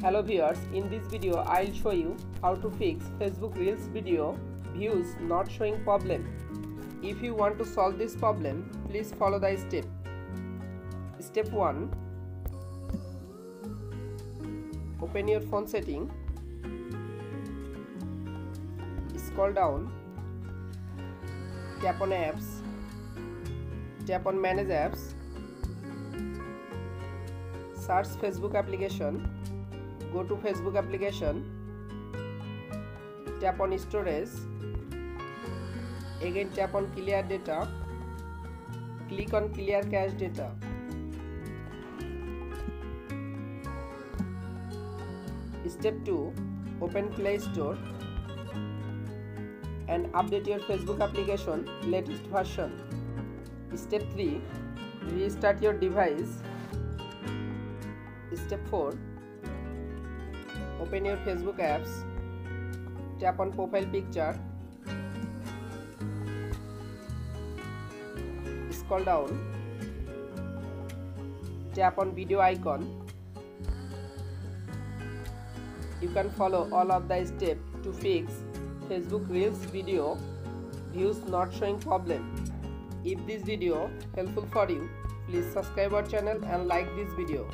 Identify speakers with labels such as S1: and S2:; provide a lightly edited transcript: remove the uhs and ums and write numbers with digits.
S1: Hello viewers, in this video I'll show you how to fix Facebook Reels video views not showing problem. If you want to solve this problem, please follow the step. Step 1. Open your phone setting. Scroll down. Tap on apps. Tap on manage apps. Search Facebook application. Go to Facebook application. Tap on storage. Again tap on clear data. Click on clear cache data. Step 2. Open Play Store and update your Facebook application latest version. Step 3. Restart your device. Step 4. Open your Facebook apps. Tap on profile picture. Scroll down. Tap on video icon. You can follow all of the steps to fix Facebook Reels video views not showing problem. If this video helpful for you, please subscribe our channel and like this video.